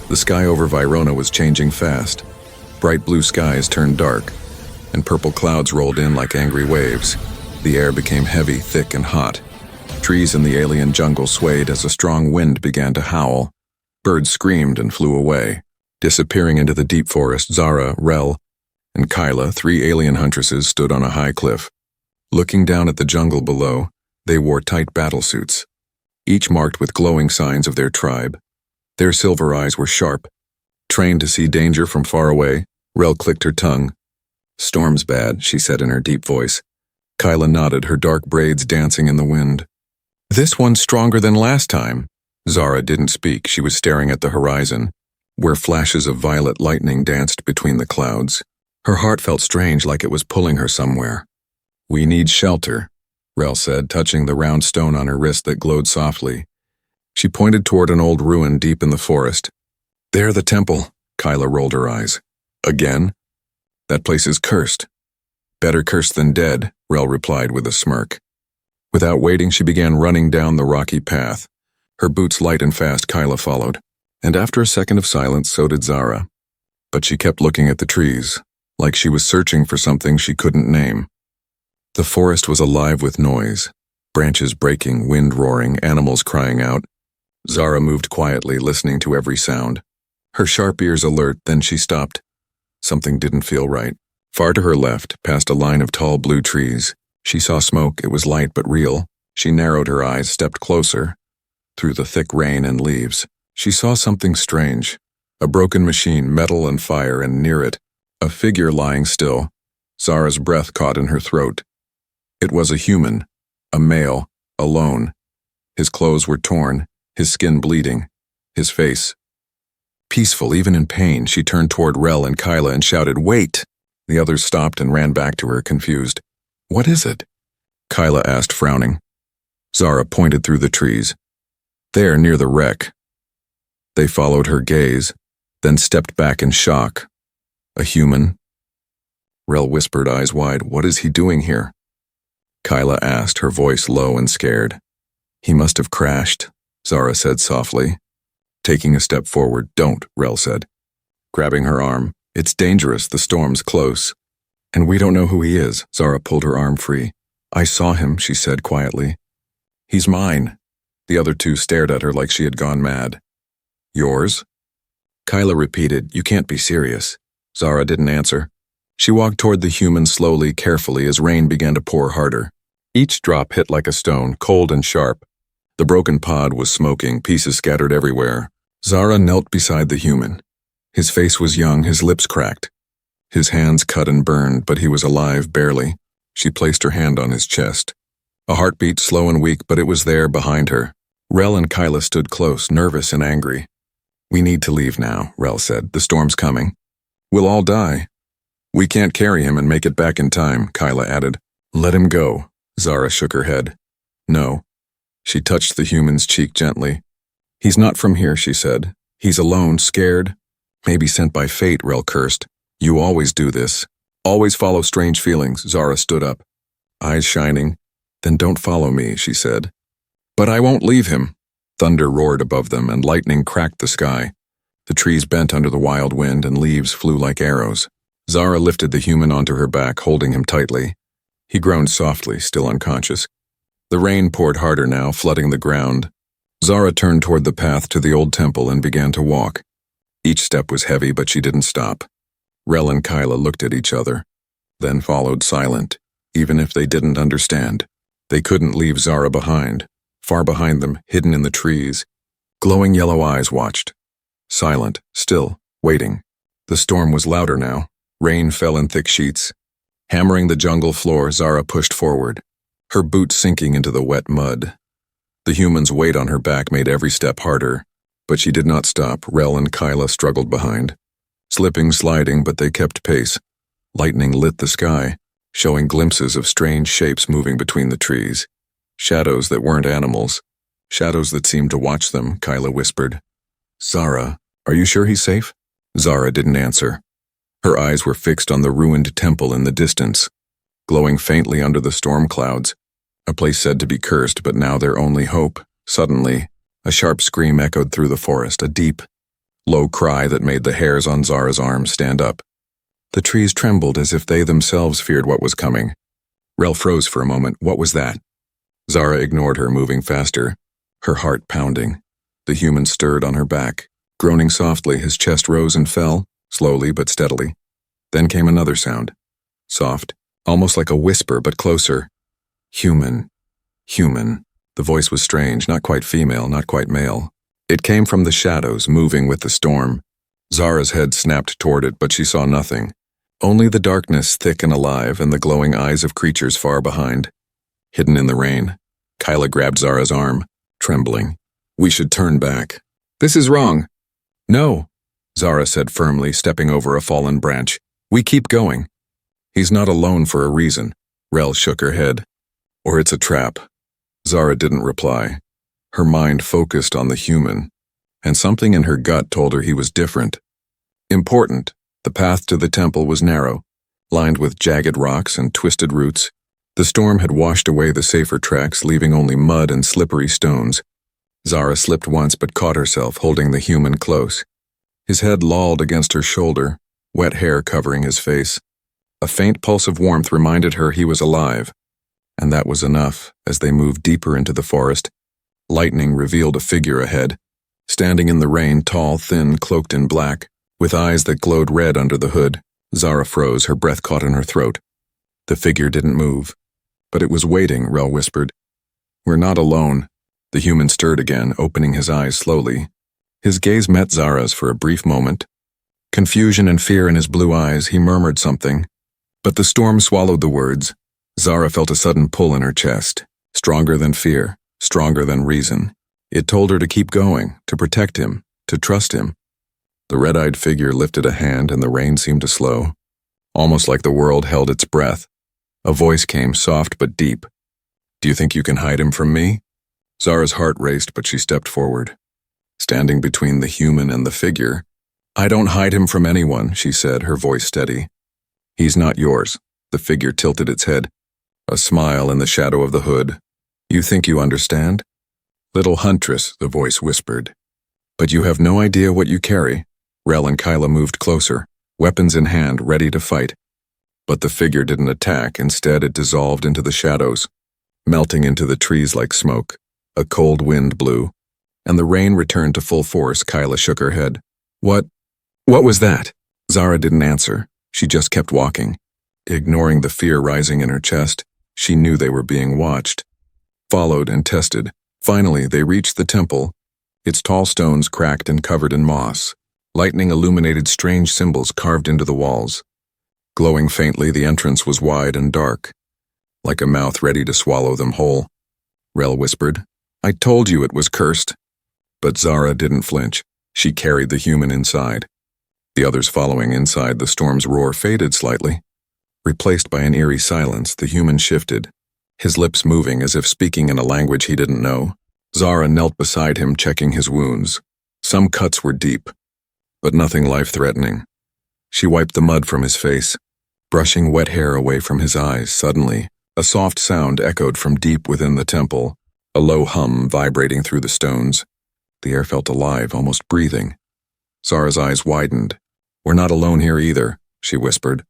The sky over Virona was changing fast. Bright blue skies turned dark, and purple clouds rolled in like angry waves. The air became heavy, thick, and hot. Trees in the alien jungle swayed as a strong wind began to howl. Birds screamed and flew away. Disappearing into the deep forest, Zara, Rel, and Kyla, 3 alien huntresses, stood on a high cliff. Looking down at the jungle below, they wore tight battlesuits, each marked with glowing signs of their tribe. Their silver eyes were sharp. Trained to see danger from far away, Rel clicked her tongue. "Storm's bad," she said in her deep voice. Kyla nodded, her dark braids dancing in the wind. "This one's stronger than last time." Zara didn't speak. She was staring at the horizon, where flashes of violet lightning danced between the clouds. Her heart felt strange, like it was pulling her somewhere. "We need shelter," Rel said, touching the round stone on her wrist that glowed softly. She pointed toward an old ruin deep in the forest. "There, the temple." Kyla rolled her eyes. "Again? That place is cursed." "Better cursed than dead," Rel replied with a smirk. Without waiting, she began running down the rocky path. Her boots light and fast, Kyla followed. And after a second of silence, so did Zara. But she kept looking at the trees, like she was searching for something she couldn't name. The forest was alive with noise. Branches breaking, wind roaring, animals crying out. Zara moved quietly, listening to every sound. Her sharp ears alert, then she stopped. Something didn't feel right. Far to her left, past a line of tall blue trees, she saw smoke. It was light but real. She narrowed her eyes, stepped closer. Through the thick rain and leaves, she saw something strange. A broken machine, metal and fire, and near it, a figure lying still. Zara's breath caught in her throat. It was a human, a male, alone. His clothes were torn, his skin bleeding, his face peaceful even in pain. She turned toward Rel and Kyla and shouted, "Wait!" The others stopped and ran back to her, confused. "What is it?" Kyla asked, frowning. Zara pointed through the trees. "There, near the wreck." They followed her gaze, then stepped back in shock. "A human?" Rel whispered, eyes wide. "What is he doing here?" Kyla asked, her voice low and scared. "He must have crashed," Zara said softly. Taking a step forward. "Don't," Rel said, grabbing her arm. "It's dangerous, the storm's close." "And we don't know who he is." Zara pulled her arm free. "I saw him," she said quietly. "He's mine." The other 2 stared at her like she had gone mad. "Yours?" Kyla repeated, "You can't be serious." Zara didn't answer. She walked toward the human slowly, carefully, as rain began to pour harder. Each drop hit like a stone, cold and sharp. The broken pod was smoking, pieces scattered everywhere. Zara knelt beside the human. His face was young, his lips cracked. His hands cut and burned, but he was alive, barely. She placed her hand on his chest. A heartbeat, slow and weak, but it was there behind her. Rel and Kyla stood close, nervous and angry. "We need to leave now," Rel said. "The storm's coming. We'll all die." "We can't carry him and make it back in time," Kyla added. "Let him go." Zara shook her head. "No." She touched the human's cheek gently. "He's not from here," she said. "He's alone, scared. Maybe sent by fate," Rel cursed. "You always do this. Always follow strange feelings." Zara stood up, eyes shining. "Then don't follow me," she said. "But I won't leave him." Thunder roared above them and lightning cracked the sky. The trees bent under the wild wind and leaves flew like arrows. Zara lifted the human onto her back, holding him tightly. He groaned softly, still unconscious. The rain poured harder now, flooding the ground. Zara turned toward the path to the old temple and began to walk. Each step was heavy, but she didn't stop. Rel and Kyla looked at each other, then followed silent, even if they didn't understand. They couldn't leave Zara behind. Far behind them, hidden in the trees, glowing yellow eyes watched. Silent, still, waiting. The storm was louder now. Rain fell in thick sheets. Hammering the jungle floor, Zara pushed forward, her boots sinking into the wet mud. The human's weight on her back made every step harder, but she did not stop. Rel and Kyla struggled behind. Slipping, sliding, but they kept pace. Lightning lit the sky, showing glimpses of strange shapes moving between the trees. Shadows that weren't animals. Shadows that seemed to watch them, Kyla whispered. "Zara, are you sure he's safe?" Zara didn't answer. Her eyes were fixed on the ruined temple in the distance, glowing faintly under the storm clouds. A place said to be cursed, but now their only hope. Suddenly, a sharp scream echoed through the forest, a deep, low cry that made the hairs on Zara's arms stand up. The trees trembled as if they themselves feared what was coming. Rel froze for a moment. What was that? Zara ignored her, moving faster, her heart pounding. The human stirred on her back. Groaning softly, his chest rose and fell, slowly but steadily. Then came another sound. Soft, almost like a whisper, but closer. Human. Human. The voice was strange, not quite female, not quite male. It came from the shadows, moving with the storm. Zara's head snapped toward it, but she saw nothing. Only the darkness, thick and alive, and the glowing eyes of creatures far behind. Hidden in the rain, Kyla grabbed Zara's arm, trembling. We should turn back. This is wrong. No, Zara said firmly, stepping over a fallen branch. We keep going. He's not alone for a reason. Rel shook her head. Or it's a trap. Zara didn't reply. Her mind focused on the human, and something in her gut told her he was different. Important. The path to the temple was narrow, lined with jagged rocks and twisted roots. The storm had washed away the safer tracks, leaving only mud and slippery stones. Zara slipped once but caught herself, holding the human close. His head lolled against her shoulder, wet hair covering his face. A faint pulse of warmth reminded her he was alive. And that was enough. As they moved deeper into the forest, lightning revealed a figure ahead. Standing in the rain, tall, thin, cloaked in black, with eyes that glowed red under the hood. Zara froze, her breath caught in her throat. The figure didn't move. But it was waiting, Rel whispered. We're not alone. The human stirred again, opening his eyes slowly. His gaze met Zara's for a brief moment. Confusion and fear in his blue eyes, he murmured something. But the storm swallowed the words. Zara felt a sudden pull in her chest, stronger than fear, stronger than reason. It told her to keep going, to protect him, to trust him. The red-eyed figure lifted a hand and the rain seemed to slow, almost like the world held its breath. A voice came, soft but deep. Do you think you can hide him from me? Zara's heart raced, but she stepped forward. Standing between the human and the figure, I don't hide him from anyone, she said, her voice steady. He's not yours. The figure tilted its head. A smile in the shadow of the hood. You think you understand? Little huntress, the voice whispered. But you have no idea what you carry. Rel and Kyla moved closer, weapons in hand, ready to fight. But the figure didn't attack. Instead, it dissolved into the shadows, melting into the trees like smoke. A cold wind blew, and the rain returned to full force. Kyla shook her head. What was that? Zara didn't answer. She just kept walking. Ignoring the fear rising in her chest, she knew they were being watched. Followed and tested. Finally, they reached the temple, its tall stones cracked and covered in moss. Lightning illuminated strange symbols carved into the walls. Glowing faintly, the entrance was wide and dark, like a mouth ready to swallow them whole. Rel whispered, I told you it was cursed. But Zara didn't flinch. She carried the human inside. The others following inside, the storm's roar faded slightly. Replaced by an eerie silence, the human shifted, his lips moving as if speaking in a language he didn't know. Zara knelt beside him, checking his wounds. Some cuts were deep, but nothing life-threatening. She wiped the mud from his face, brushing wet hair away from his eyes. Suddenly, a soft sound echoed from deep within the temple, a low hum vibrating through the stones. The air felt alive, almost breathing. Zara's eyes widened. We're not alone here either, she whispered.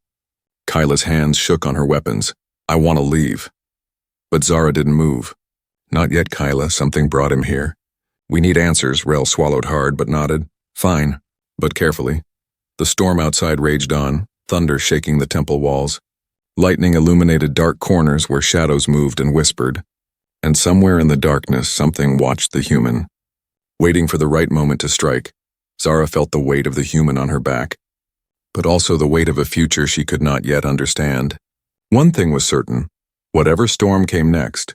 Kyla's hands shook on her weapons. I want to leave. But Zara didn't move. Not yet, Kyla. Something brought him here. We need answers. Rel swallowed hard but nodded. Fine, but carefully. The storm outside raged on, thunder shaking the temple walls. Lightning illuminated dark corners where shadows moved and whispered. And somewhere in the darkness, something watched the human. Waiting for the right moment to strike, Zara felt the weight of the human on her back, but also the weight of a future she could not yet understand. One thing was certain. Whatever storm came next,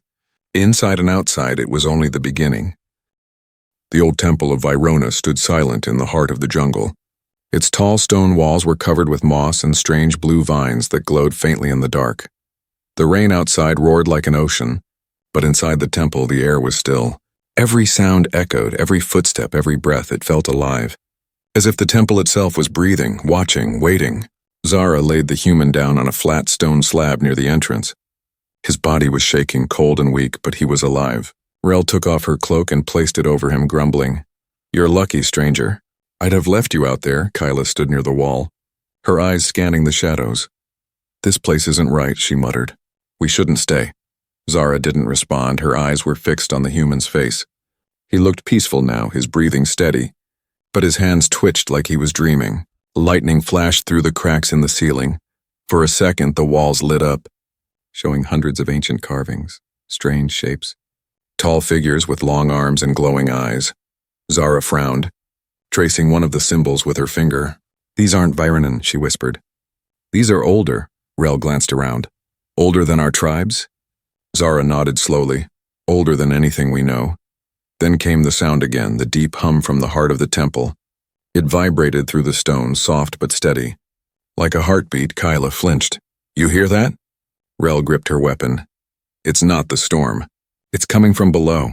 inside and outside, it was only the beginning. The old temple of Virona stood silent in the heart of the jungle. Its tall stone walls were covered with moss and strange blue vines that glowed faintly in the dark. The rain outside roared like an ocean, but inside the temple the air was still. Every sound echoed, every footstep, every breath, it felt alive. As if the temple itself was breathing, watching, waiting. Zara laid the human down on a flat stone slab near the entrance. His body was shaking, cold and weak, but he was alive. Rel took off her cloak and placed it over him, grumbling, You're lucky, stranger. I'd have left you out there. Kyla stood near the wall, her eyes scanning the shadows. This place isn't right, she muttered. We shouldn't stay. Zara didn't respond, her eyes were fixed on the human's face. He looked peaceful now, his breathing steady, but his hands twitched like he was dreaming. Lightning flashed through the cracks in the ceiling. For a second, the walls lit up, showing hundreds of ancient carvings, strange shapes, tall figures with long arms and glowing eyes. Zara frowned, tracing one of the symbols with her finger. These aren't Viranen, she whispered. These are older. Rel glanced around. Older than our tribes? Zara nodded slowly. Older than anything we know. Then came the sound again, the deep hum from the heart of the temple. It vibrated through the stone, soft but steady. Like a heartbeat, Kyla flinched. You hear that? Rel gripped her weapon. It's not the storm. It's coming from below.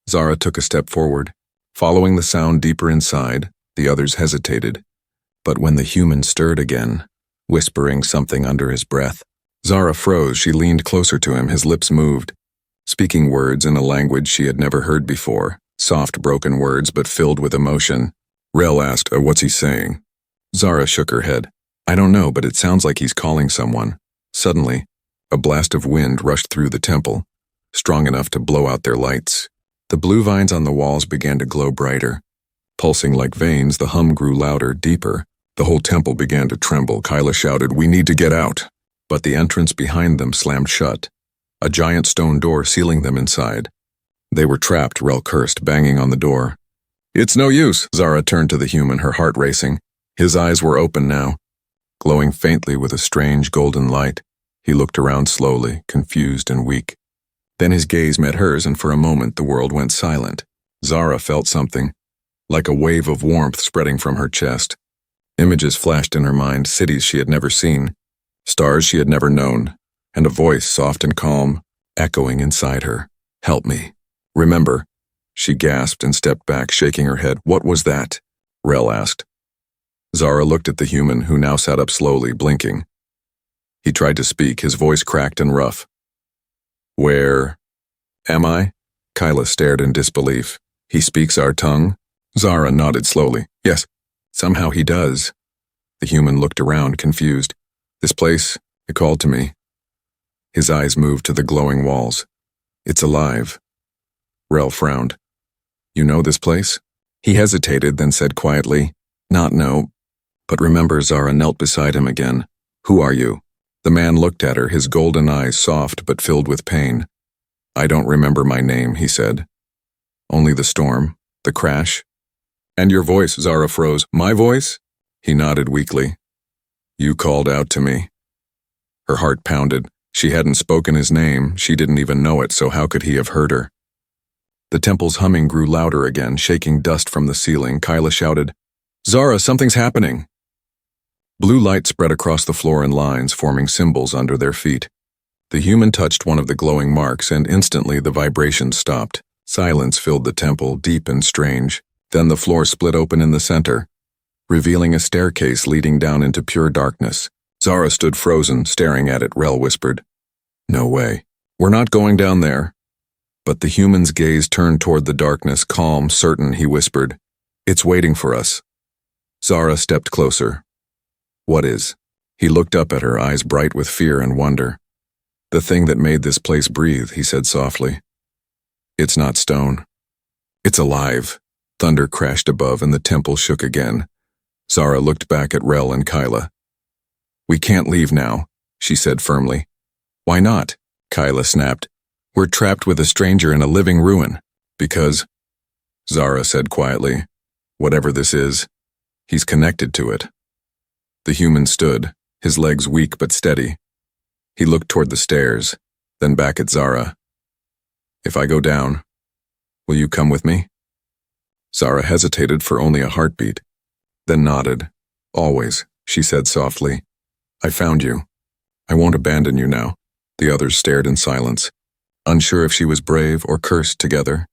Zara took a step forward. Following the sound deeper inside, the others hesitated. But when the human stirred again, whispering something under his breath, Zara froze. She leaned closer to him, his lips moved, speaking words in a language she had never heard before, soft, broken words but filled with emotion. Rel asked, what's he saying? Zara shook her head. I don't know, but it sounds like he's calling someone. Suddenly, a blast of wind rushed through the temple, strong enough to blow out their lights. The blue vines on the walls began to glow brighter. Pulsing like veins, the hum grew louder, deeper. The whole temple began to tremble. Kyla shouted, we need to get out. But the entrance behind them slammed shut, a giant stone door sealing them inside. They were trapped, Rel cursed, banging on the door. It's no use. Zara turned to the human, her heart racing. His eyes were open now, glowing faintly with a strange golden light. He looked around slowly, confused and weak. Then his gaze met hers, and for a moment the world went silent. Zara felt something, like a wave of warmth spreading from her chest. Images flashed in her mind, cities she had never seen, stars she had never known, and a voice, soft and calm, echoing inside her. Help me. Remember. She gasped and stepped back, shaking her head. What was that? Rel asked. Zara looked at the human, who now sat up slowly, blinking. He tried to speak, his voice cracked and rough. Where am I? Kyla stared in disbelief. He speaks our tongue? Zara nodded slowly. Yes, somehow he does. The human looked around, confused. This place, it called to me. His eyes moved to the glowing walls. It's alive. Rel frowned. You know this place? He hesitated, then said quietly, Not no. But remember, Zara knelt beside him again. Who are you? The man looked at her, his golden eyes soft but filled with pain. I don't remember my name, he said. Only the storm, the crash. And your voice, Zara froze. My voice? He nodded weakly. You called out to me. Her heart pounded. She hadn't spoken his name, she didn't even know it, so how could he have heard her? The temple's humming grew louder again, shaking dust from the ceiling. Kyla shouted, Zara, something's happening. Blue light spread across the floor in lines, forming symbols under their feet. The human touched one of the glowing marks, and instantly the vibration stopped. Silence filled the temple, deep and strange. Then the floor split open in the center, revealing a staircase leading down into pure darkness. Zara stood frozen, staring at it. Rel whispered, No way. We're not going down there. But the human's gaze turned toward the darkness, calm, certain, he whispered, It's waiting for us. Zara stepped closer. What is? He looked up at her, eyes bright with fear and wonder. The thing that made this place breathe, he said softly. It's not stone. It's alive. Thunder crashed above and the temple shook again. Zara looked back at Rel and Kyla. We can't leave now, she said firmly. Why not? Kyla snapped. We're trapped with a stranger in a living ruin. Because, Zara said quietly, whatever this is, he's connected to it. The human stood, his legs weak but steady. He looked toward the stairs, then back at Zara. If I go down, will you come with me? Zara hesitated for only a heartbeat, then nodded. Always, she said softly. I found you. I won't abandon you now. The others stared in silence, unsure if she was brave or cursed together.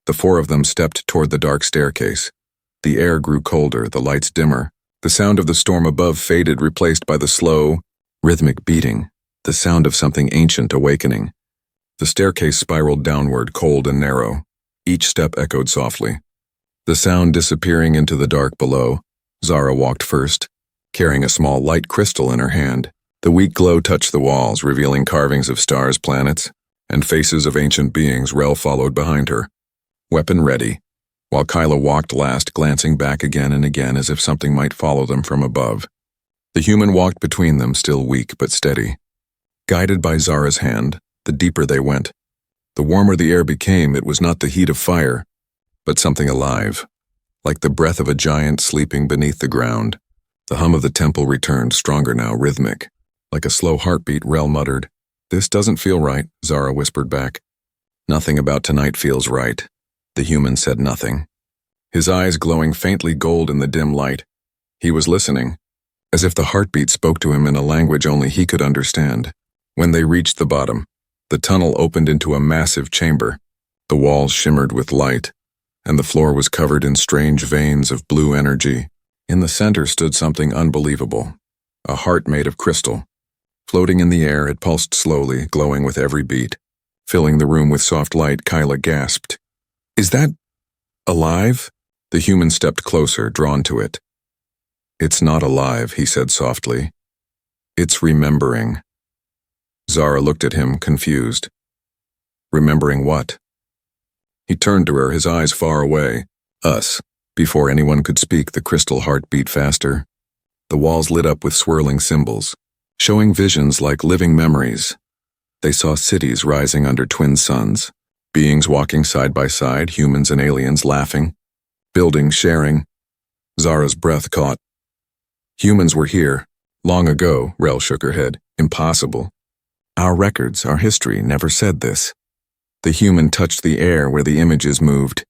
The four of them stepped toward the dark staircase. The air grew colder, the lights dimmer. The sound of the storm above faded, replaced by the slow, rhythmic beating, the sound of something ancient awakening. The staircase spiraled downward, cold and narrow. Each step echoed softly. The sound disappearing into the dark below, Zara walked first, carrying a small light crystal in her hand. The weak glow touched the walls, revealing carvings of stars, planets, and faces of ancient beings. Rel followed behind her, weapon ready, while Kyla walked last, glancing back again and again as if something might follow them from above. The human walked between them, still weak but steady. Guided by Zara's hand, the deeper they went. The warmer the air became, it was not the heat of fire, but something alive, like the breath of a giant sleeping beneath the ground. The hum of the temple returned, stronger now, rhythmic. Like a slow heartbeat, Rel muttered. "This doesn't feel right," Zara whispered back. "Nothing about tonight feels right." The human said nothing, his eyes glowing faintly gold in the dim light. He was listening, as if the heartbeat spoke to him in a language only he could understand. When they reached the bottom, the tunnel opened into a massive chamber. The walls shimmered with light, and the floor was covered in strange veins of blue energy. In the center stood something unbelievable, a heart made of crystal. Floating in the air, it pulsed slowly, glowing with every beat. Filling the room with soft light, Kyla gasped. "Is that alive?" The human stepped closer, drawn to it. "It's not alive," he said softly. "It's remembering." Zara looked at him, confused. "Remembering what?" He turned to her, his eyes far away. "Us." Before anyone could speak, the crystal heart beat faster. The walls lit up with swirling symbols, showing visions like living memories. They saw cities rising under twin suns, beings walking side by side, humans and aliens laughing, buildings sharing. Zara's breath caught. Humans were here, long ago. Rel shook her head. "Impossible. Our records, our history never said this." The human touched the air where the images moved.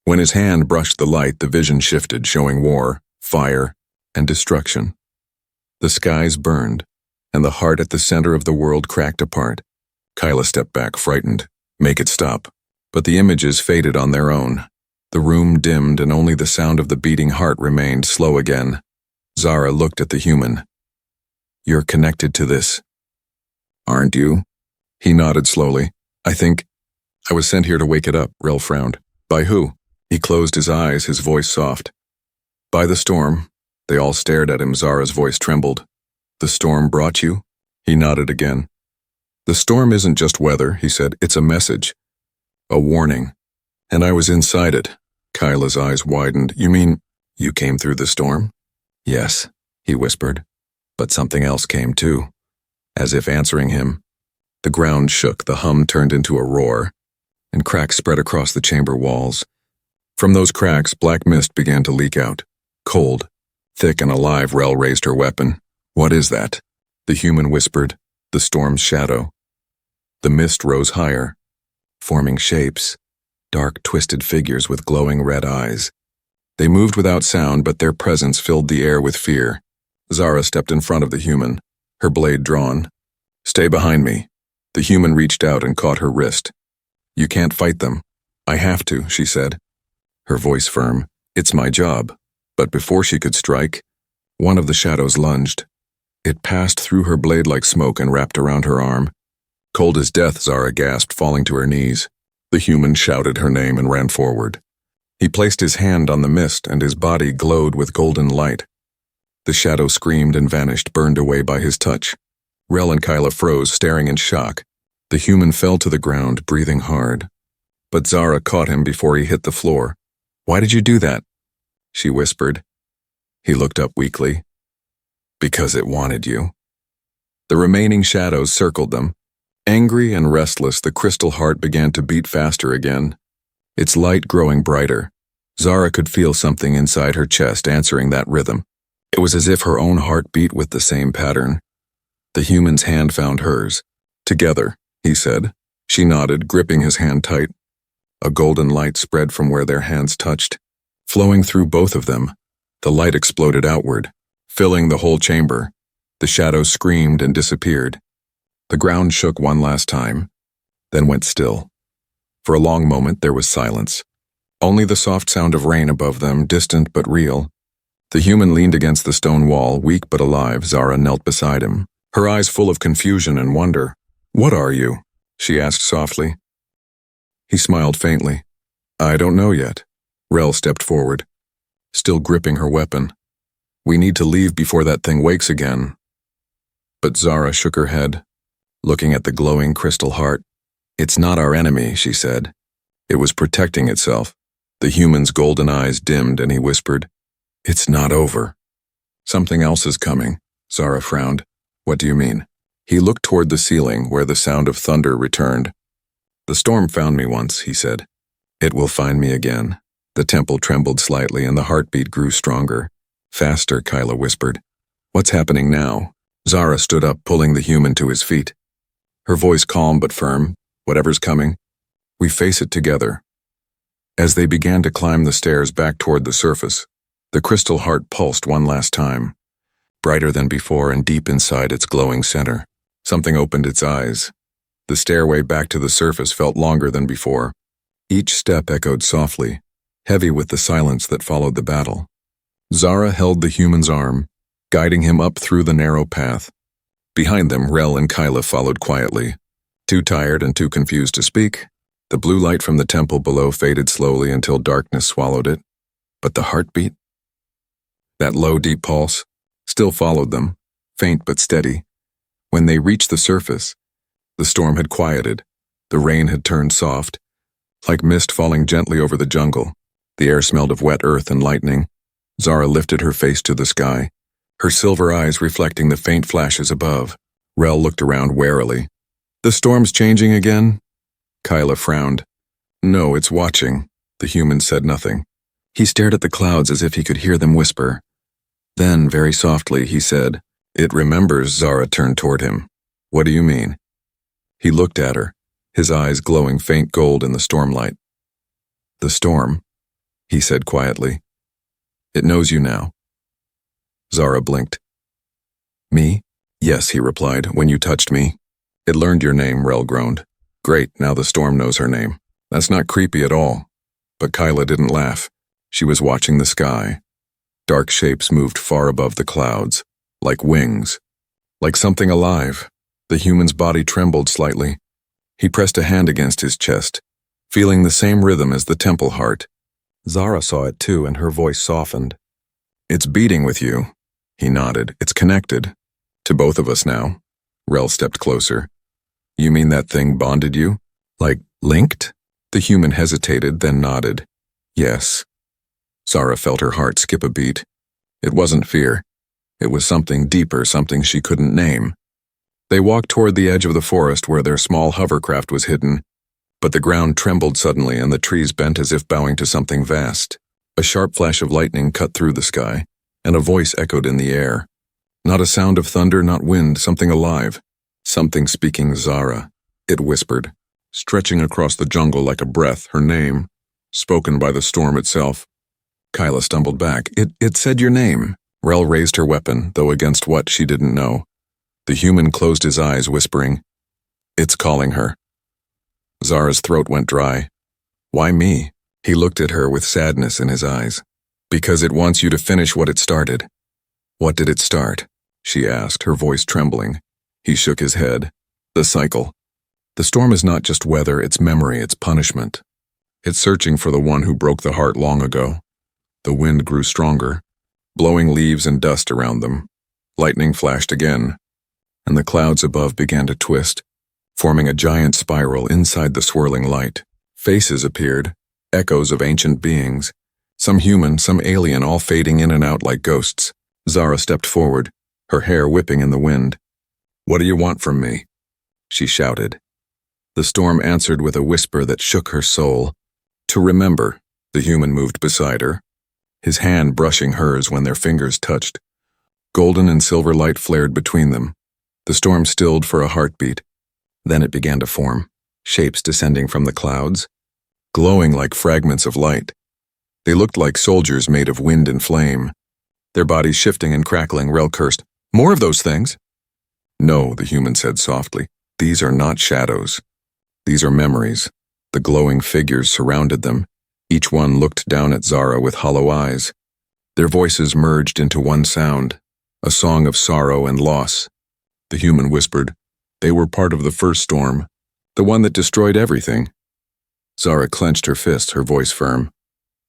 When his hand brushed the light, the vision shifted, showing war, fire, and destruction. The skies burned, and the heart at the center of the world cracked apart. Kyla stepped back, frightened. "Make it stop." But the images faded on their own. The room dimmed, and only the sound of the beating heart remained, slow again. Zara looked at the human. "You're connected to this, aren't you?" He nodded slowly. "I think I was sent here to wake it up." Rel frowned. "By who?" He closed his eyes, his voice soft. "By the storm." They all stared at him. Zara's voice trembled. "The storm brought you?" He nodded again. "The storm isn't just weather," he said. "It's a message. A warning. And I was inside it." Kyla's eyes widened. "You mean you came through the storm?" "Yes," he whispered. "But something else came too." As if answering him, the ground shook, the hum turned into a roar, and cracks spread across the chamber walls. From those cracks, black mist began to leak out. Cold, thick and alive. Rel raised her weapon. "What is that?" The human whispered. "The storm's shadow." The mist rose higher, forming shapes, dark, twisted figures with glowing red eyes. They moved without sound, but their presence filled the air with fear. Zara stepped in front of the human, her blade drawn. "Stay behind me." The human reached out and caught her wrist. "You can't fight them." "I have to," she said, her voice firm. "It's my job." But before she could strike, one of the shadows lunged. It passed through her blade like smoke and wrapped around her arm. Cold as death, Zara gasped, falling to her knees. The human shouted her name and ran forward. He placed his hand on the mist, and his body glowed with golden light. The shadow screamed and vanished, burned away by his touch. Rel and Kyla froze, staring in shock. The human fell to the ground, breathing hard. But Zara caught him before he hit the floor. "Why did you do that?" she whispered. He looked up weakly. "Because it wanted you." The remaining shadows circled them. Angry and restless, the crystal heart began to beat faster again, its light growing brighter. Zara could feel something inside her chest answering that rhythm. It was as if her own heart beat with the same pattern. The human's hand found hers. "Together," he said. She nodded, gripping his hand tight. A golden light spread from where their hands touched. Flowing through both of them, the light exploded outward, filling the whole chamber. The shadows screamed and disappeared. The ground shook one last time, then went still. For a long moment there was silence. Only the soft sound of rain above them, distant but real. The human leaned against the stone wall, weak but alive. Zara knelt beside him, her eyes full of confusion and wonder. "What are you?" she asked softly. He smiled faintly. "I don't know yet." Rel stepped forward, still gripping her weapon. We need to leave before that thing wakes again. But Zara shook her head, looking at the glowing crystal heart. It's not our enemy, she said. It was protecting itself. The human's golden eyes dimmed and he whispered, It's not over. Something else is coming. Zara frowned. What do you mean? He looked toward the ceiling where the sound of thunder returned. The storm found me once, he said. It will find me again. The temple trembled slightly and the heartbeat grew stronger. Faster, Kyla whispered. What's happening now? Zara stood up, pulling the human to his feet. Her voice calm but firm. Whatever's coming, we face it together. As they began to climb the stairs back toward the surface, the crystal heart pulsed one last time, brighter than before and deep inside its glowing center. Something opened its eyes. The stairway back to the surface felt longer than before. Each step echoed softly, heavy with the silence that followed the battle. Zara held the human's arm, guiding him up through the narrow path. Behind them, Rel and Kyla followed quietly. Too tired and too confused to speak, the blue light from the temple below faded slowly until darkness swallowed it. But the heartbeat, that low, deep pulse, still followed them, faint but steady. When they reached the surface, the storm had quieted. The rain had turned soft, like mist falling gently over the jungle. The air smelled of wet earth and lightning. Zara lifted her face to the sky, her silver eyes reflecting the faint flashes above. Rel looked around warily. The storm's changing again? Kyla frowned. No, it's watching. The human said nothing. He stared at the clouds as if he could hear them whisper. Then, very softly, he said, It remembers. Zara turned toward him. What do you mean? He looked at her, his eyes glowing faint gold in the stormlight. The storm, he said quietly. It knows you now. Zara blinked. Me? Yes, he replied, when you touched me. It learned your name, Rel groaned. Great, now the storm knows her name. That's not creepy at all. But Kyla didn't laugh. She was watching the sky. Dark shapes moved far above the clouds, like wings, like something alive. The human's body trembled slightly. He pressed a hand against his chest, feeling the same rhythm as the temple heart. Zara saw it too, and her voice softened. It's beating with you. He nodded. It's connected. To both of us now. Rel stepped closer. You mean that thing bonded you? Like, linked? The human hesitated, then nodded. Yes. Zara felt her heart skip a beat. It wasn't fear. It was something deeper, something she couldn't name. They walked toward the edge of the forest where their small hovercraft was hidden, but the ground trembled suddenly and the trees bent as if bowing to something vast. A sharp flash of lightning cut through the sky, and a voice echoed in the air. Not a sound of thunder, not wind, something alive. Something speaking Zara. It whispered, stretching across the jungle like a breath, her name, spoken by the storm itself. Kyla stumbled back. It said your name. Rel raised her weapon, though against what she didn't know. The human closed his eyes, whispering, It's calling her. Zara's throat went dry. Why me? He looked at her with sadness in his eyes. Because it wants you to finish what it started. What did it start? She asked, her voice trembling. He shook his head. The cycle. The storm is not just weather, it's memory, it's punishment. It's searching for the one who broke the heart long ago. The wind grew stronger, blowing leaves and dust around them. Lightning flashed again, and the clouds above began to twist, forming a giant spiral inside the swirling light. Faces appeared, echoes of ancient beings, some human, some alien, all fading in and out like ghosts. Zara stepped forward, her hair whipping in the wind. What do you want from me? She shouted. The storm answered with a whisper that shook her soul. To remember. The human moved beside her, his hand brushing hers when their fingers touched. Golden and silver light flared between them. The storm stilled for a heartbeat. Then it began to form, shapes descending from the clouds, glowing like fragments of light. They looked like soldiers made of wind and flame. Their bodies shifting and crackling. Rel cursed. More of those things? No, the human said softly. These are not shadows. These are memories. The glowing figures surrounded them. Each one looked down at Zara with hollow eyes. Their voices merged into one sound, a song of sorrow and loss. The human whispered, They were part of the first storm, the one that destroyed everything. Zara clenched her fist, her voice firm.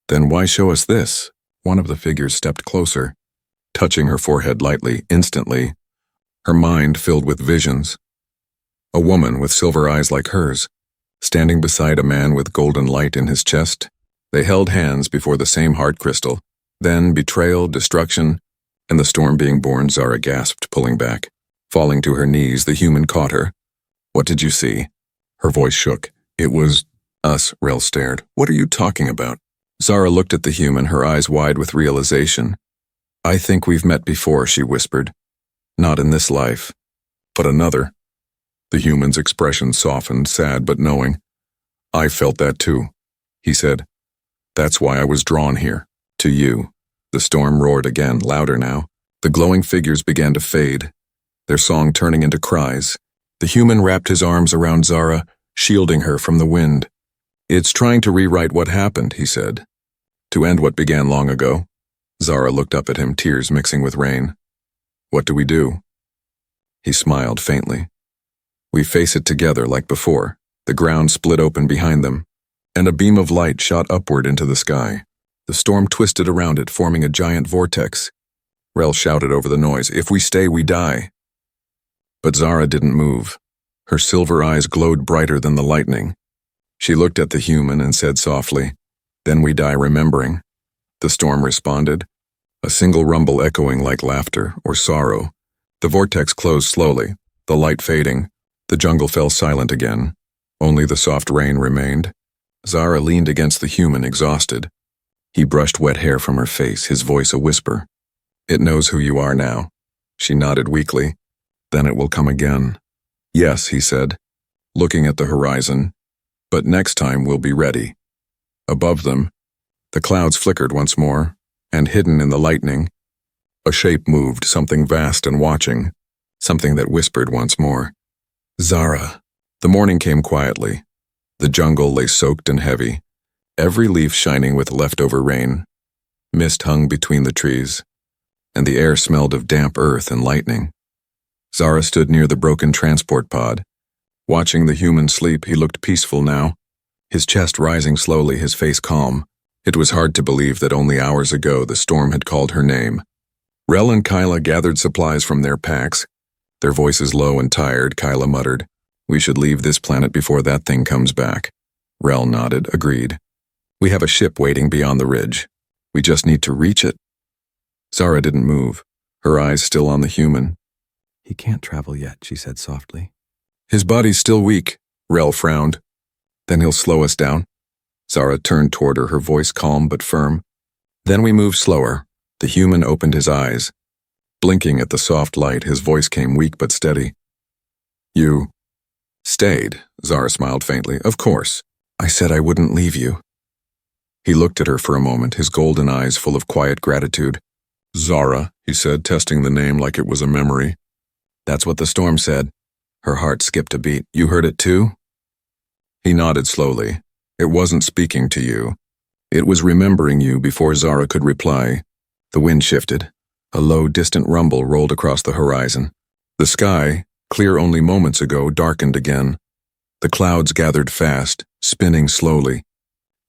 Then why show us this? One of the figures stepped closer, touching her forehead lightly. Instantly, her mind filled with visions. A woman with silver eyes like hers, standing beside a man with golden light in his chest. They held hands before the same heart crystal. Then betrayal, destruction, and the storm being born. Zara gasped, pulling back. Falling to her knees, the human caught her. What did you see? Her voice shook. It was us, Rel stared. What are you talking about? Zara looked at the human, her eyes wide with realization. I think we've met before, she whispered. Not in this life, but another. The human's expression softened, sad but knowing. I felt that too, he said. That's why I was drawn here, to you. The storm roared again, louder now. The glowing figures began to fade, their song turning into cries. The human wrapped his arms around Zara, shielding her from the wind. It's trying to rewrite what happened, he said. To end what began long ago. Zara looked up at him, tears mixing with rain. What do we do? He smiled faintly. We face it together like before. The ground split open behind them, and a beam of light shot upward into the sky. The storm twisted around it, forming a giant vortex. Rel shouted over the noise, if we stay, we die. But Zara didn't move. Her silver eyes glowed brighter than the lightning. She looked at the human and said softly, then we die remembering. The storm responded, a single rumble echoing like laughter or sorrow. The vortex closed slowly, the light fading. The jungle fell silent again. Only the soft rain remained. Zara leaned against the human, exhausted. He brushed wet hair from her face, his voice a whisper. It knows who you are now. She nodded weakly. Then it will come again. Yes, he said, looking at the horizon. But next time we'll be ready. Above them, the clouds flickered once more, and hidden in the lightning, a shape moved, something vast and watching, something that whispered once more. Zara. The morning came quietly. The jungle lay soaked and heavy, every leaf shining with leftover rain. Mist hung between the trees, and the air smelled of damp earth and lightning. Zara stood near the broken transport pod. Watching the human sleep, he looked peaceful now, his chest rising slowly, his face calm. It was hard to believe that only hours ago the storm had called her name. Rel and Kyla gathered supplies from their packs. Their voices low and tired, Kyla muttered, we should leave this planet before that thing comes back. Rel nodded, agreed. We have a ship waiting beyond the ridge. We just need to reach it. Zara didn't move, her eyes still on the human. He can't travel yet, she said softly. His body's still weak, Rel frowned. Then he'll slow us down. Zara turned toward her voice calm but firm. Then we moved slower. The human opened his eyes. Blinking at the soft light, his voice came weak but steady. You stayed, Zara smiled faintly. Of course. I said I wouldn't leave you. He looked at her for a moment, his golden eyes full of quiet gratitude. Zara, he said, testing the name like it was a memory. That's what the storm said. Her heart skipped a beat. You heard it too? He nodded slowly. It wasn't speaking to you. It was remembering you before Zara could reply. The wind shifted. A low, distant rumble rolled across the horizon. The sky, clear only moments ago, darkened again. The clouds gathered fast, spinning slowly.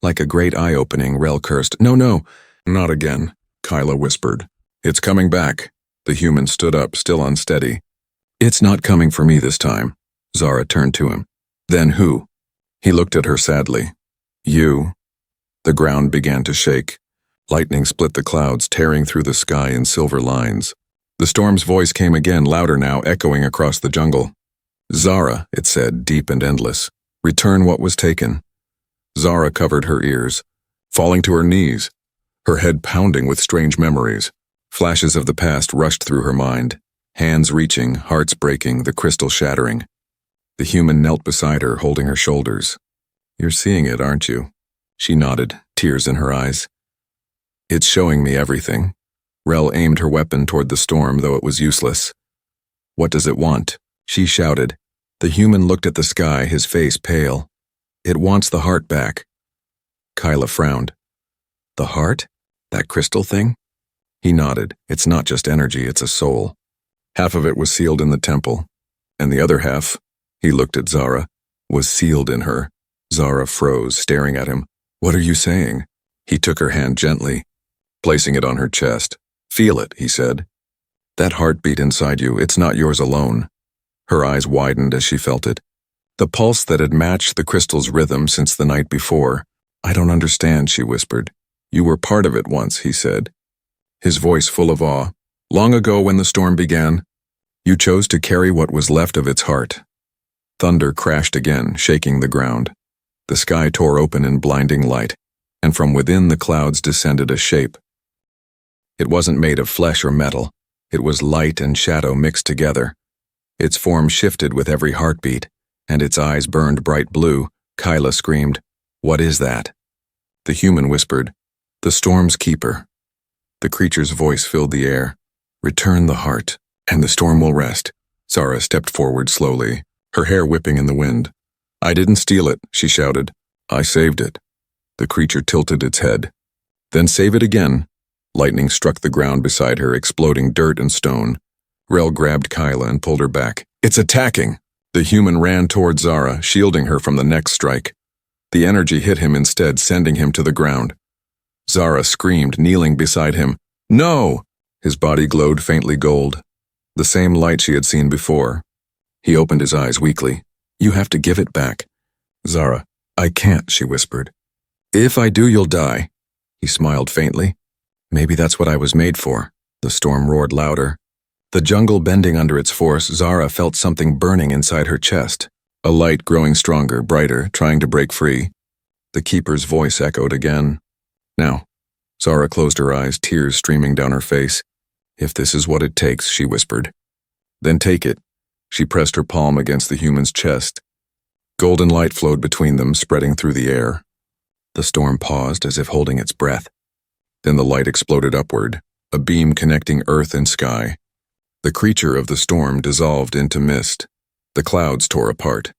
Like a great eye-opening, Rel cursed. No, not again, Kyla whispered. It's coming back. The human stood up, still unsteady. It's not coming for me this time. Zara turned to him. Then who? He looked at her sadly. You. The ground began to shake. Lightning split the clouds, tearing through the sky in silver lines. The storm's voice came again, louder now, echoing across the jungle. Zara, it said, deep and endless. Return what was taken. Zara covered her ears, falling to her knees, her head pounding with strange memories. Flashes of the past rushed through her mind, hands reaching, hearts breaking, the crystal shattering. The human knelt beside her, holding her shoulders. You're seeing it, aren't you? She nodded, tears in her eyes. It's showing me everything. Rel aimed her weapon toward the storm, though it was useless. What does it want? She shouted. The human looked at the sky, his face pale. It wants the heart back. Kyla frowned. The heart? That crystal thing? He nodded. It's not just energy, it's a soul. Half of it was sealed in the temple, and the other half, he looked at Zara, was sealed in her. Zara froze, staring at him. What are you saying? He took her hand gently, placing it on her chest. Feel it, he said. That heartbeat inside you, it's not yours alone. Her eyes widened as she felt it. The pulse that had matched the crystal's rhythm since the night before. I don't understand, she whispered. You were part of it once, he said, his voice full of awe. Long ago when the storm began, you chose to carry what was left of its heart. Thunder crashed again, shaking the ground. The sky tore open in blinding light, and from within the clouds descended a shape. It wasn't made of flesh or metal. It was light and shadow mixed together. Its form shifted with every heartbeat, and its eyes burned bright blue. Kyla screamed, What is that? The human whispered, The storm's keeper. The creature's voice filled the air. Return the heart, and the storm will rest. Zara stepped forward slowly, her hair whipping in the wind. I didn't steal it, she shouted. I saved it. The creature tilted its head. Then save it again. Lightning struck the ground beside her, exploding dirt and stone. Rel grabbed Kyla and pulled her back. It's attacking! The human ran toward Zara, shielding her from the next strike. The energy hit him instead, sending him to the ground. Zara screamed, kneeling beside him. No! His body glowed faintly gold, the same light she had seen before. He opened his eyes weakly. You have to give it back. Zara, I can't, she whispered. If I do, you'll die. He smiled faintly. Maybe that's what I was made for. The storm roared louder. The jungle bending under its force, Zara felt something burning inside her chest. A light growing stronger, brighter, trying to break free. The keeper's voice echoed again. Now. Zara closed her eyes, tears streaming down her face. If this is what it takes, she whispered. Then take it. She pressed her palm against the human's chest. Golden light flowed between them, spreading through the air. The storm paused as if holding its breath. Then the light exploded upward, a beam connecting earth and sky. The creature of the storm dissolved into mist. The clouds tore apart.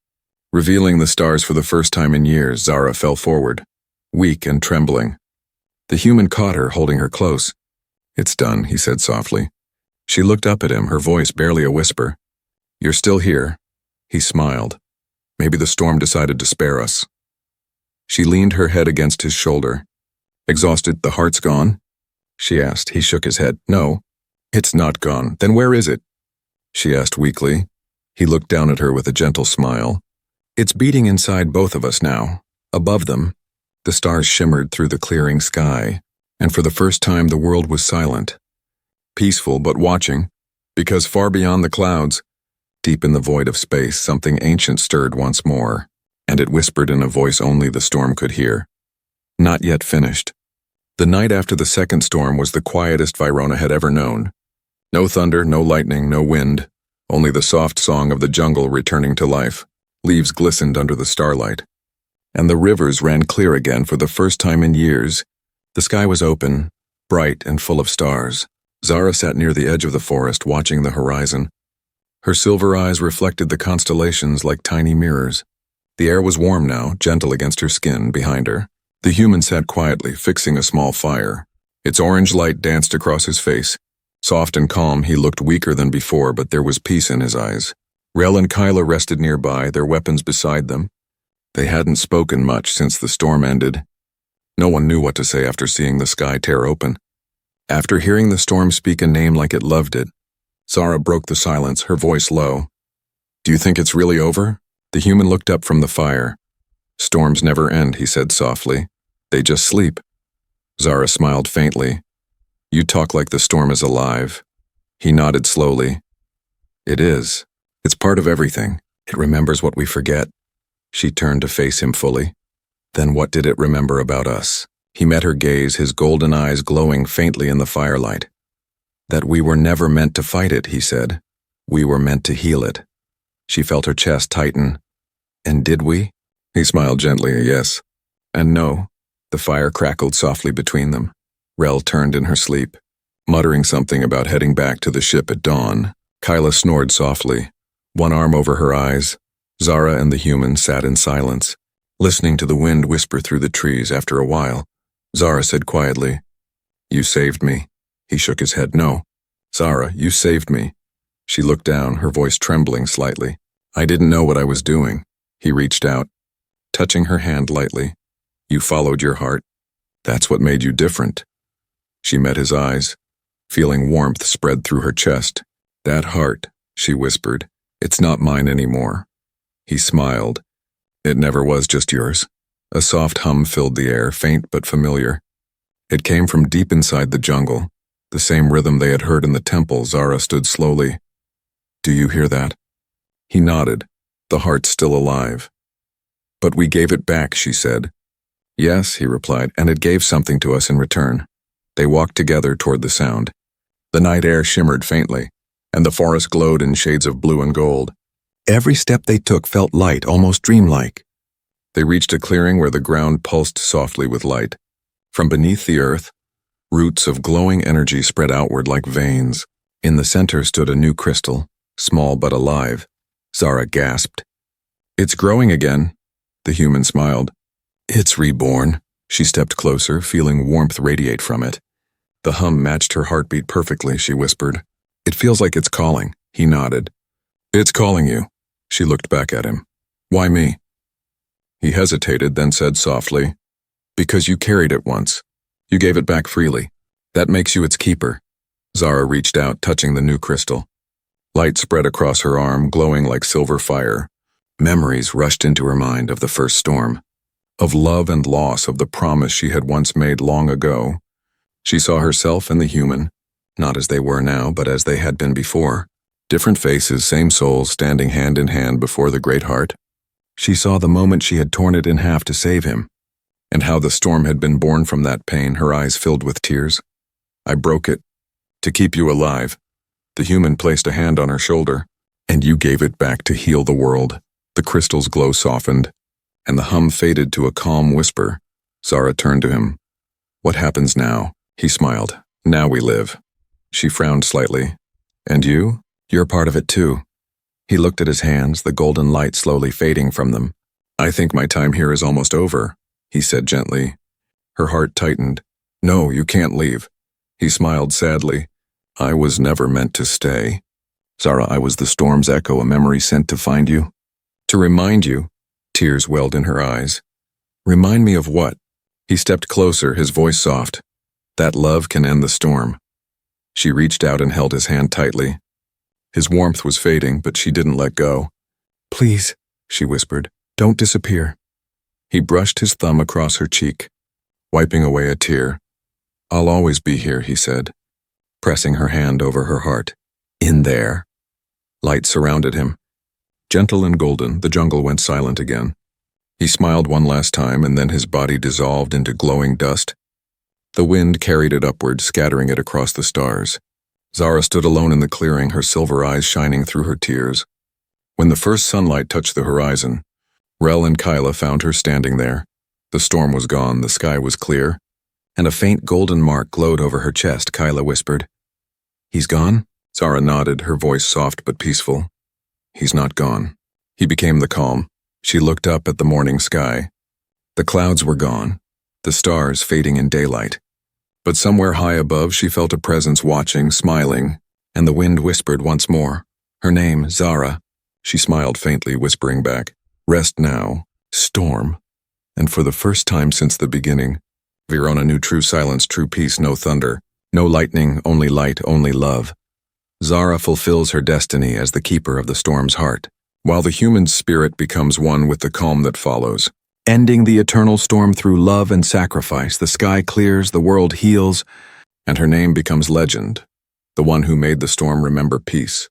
Revealing the stars for the first time in years, Zara fell forward, weak and trembling. The human caught her, holding her close. It's done, he said softly. She looked up at him, her voice barely a whisper. You're still here. He smiled. Maybe the storm decided to spare us. She leaned her head against his shoulder. Exhausted, the heart's gone? She asked. He shook his head. No. It's not gone. Then where is it? She asked weakly. He looked down at her with a gentle smile. It's beating inside both of us now. Above them, the stars shimmered through the clearing sky, and for the first time the world was silent. Peaceful but watching, because far beyond the clouds, deep in the void of space, something ancient stirred once more, and it whispered in a voice only the storm could hear. Not yet finished. The night after the second storm was the quietest Virona had ever known. No thunder, no lightning, no wind, only the soft song of the jungle returning to life. Leaves glistened under the starlight. And the rivers ran clear again for the first time in years. The sky was open, bright and full of stars. Zara sat near the edge of the forest, watching the horizon. Her silver eyes reflected the constellations like tiny mirrors. The air was warm now, gentle against her skin, behind her. The human sat quietly, fixing a small fire. Its orange light danced across his face. Soft and calm, he looked weaker than before, but there was peace in his eyes. Rel and Kyla rested nearby, their weapons beside them. They hadn't spoken much since the storm ended. No one knew what to say after seeing the sky tear open. After hearing the storm speak a name like it loved it, Zara broke the silence, her voice low. Do you think it's really over? The human looked up from the fire. Storms never end, he said softly. They just sleep. Zara smiled faintly. You talk like the storm is alive. He nodded slowly. It is. It's part of everything. It remembers what we forget. She turned to face him fully. Then what did it remember about us? He met her gaze, his golden eyes glowing faintly in the firelight. That we were never meant to fight it, he said. We were meant to heal it. She felt her chest tighten. And did we? He smiled gently, a yes. And no. The fire crackled softly between them. Rel turned in her sleep, muttering something about heading back to the ship at dawn. Kyla snored softly, one arm over her eyes. Zara and the human sat in silence, listening to the wind whisper through the trees. After a while, Zara said quietly, You saved me. He shook his head. No. Zara, you saved me. She looked down, her voice trembling slightly. I didn't know what I was doing. He reached out, touching her hand lightly. You followed your heart. That's what made you different. She met his eyes, feeling warmth spread through her chest. That heart, she whispered, it's not mine anymore. He smiled. It never was just yours. A soft hum filled the air, faint but familiar. It came from deep inside the jungle, the same rhythm they had heard in the temple. Zara stood slowly. Do you hear that? He nodded, the heart still alive. But we gave it back, she said. Yes, he replied, and it gave something to us in return. They walked together toward the sound. The night air shimmered faintly, and the forest glowed in shades of blue and gold. Every step they took felt light, almost dreamlike. They reached a clearing where the ground pulsed softly with light. From beneath the earth, roots of glowing energy spread outward like veins. In the center stood a new crystal, small but alive. Zara gasped. It's growing again, the human smiled. It's reborn. She stepped closer, feeling warmth radiate from it. The hum matched her heartbeat perfectly, she whispered. It feels like it's calling, he nodded. It's calling you. She looked back at him. Why me? He hesitated, then said softly, because you carried it once. You gave it back freely. That makes you its keeper. Zara reached out, touching the new crystal. Light spread across her arm, glowing like silver fire. Memories rushed into her mind of the first storm, of love and loss, of the promise she had once made long ago. She saw herself and the human, not as they were now, but as they had been before. Different faces, same souls, standing hand in hand before the great heart. She saw the moment she had torn it in half to save him, and how the storm had been born from that pain, her eyes filled with tears. I broke it, to keep you alive. The human placed a hand on her shoulder, and you gave it back to heal the world. The crystal's glow softened, and the hum faded to a calm whisper. Zara turned to him. What happens now? He smiled. Now we live. She frowned slightly. And you? You're part of it too. He looked at his hands, the golden light slowly fading from them. I think my time here is almost over, he said gently. Her heart tightened. No, you can't leave. He smiled sadly. I was never meant to stay. Zara, I was the storm's echo, a memory sent to find you. To remind you. Tears welled in her eyes. Remind me of what? He stepped closer, his voice soft. That love can end the storm. She reached out and held his hand tightly. His warmth was fading, but she didn't let go. Please, she whispered, don't disappear. He brushed his thumb across her cheek, wiping away a tear. I'll always be here, he said, pressing her hand over her heart. In there. Light surrounded him. Gentle and golden, the jungle went silent again. He smiled one last time, and then his body dissolved into glowing dust. The wind carried it upward, scattering it across the stars. Zara stood alone in the clearing, her silver eyes shining through her tears. When the first sunlight touched the horizon, Rel and Kyla found her standing there. The storm was gone, the sky was clear, and a faint golden mark glowed over her chest. Kyla whispered, He's gone? Zara nodded, her voice soft but peaceful. He's not gone. He became the calm. She looked up at the morning sky. The clouds were gone, the stars fading in daylight. But somewhere high above she felt a presence watching, smiling, and the wind whispered once more. Her name, Zara. She smiled faintly, whispering back, Rest now, storm. And for the first time since the beginning, Verona knew true silence, true peace, no thunder, no lightning, only light, only love. Zara fulfills her destiny as the keeper of the storm's heart, while the human spirit becomes one with the calm that follows. Ending the eternal storm through love and sacrifice, the sky clears, the world heals, and her name becomes legend, the one who made the storm remember peace.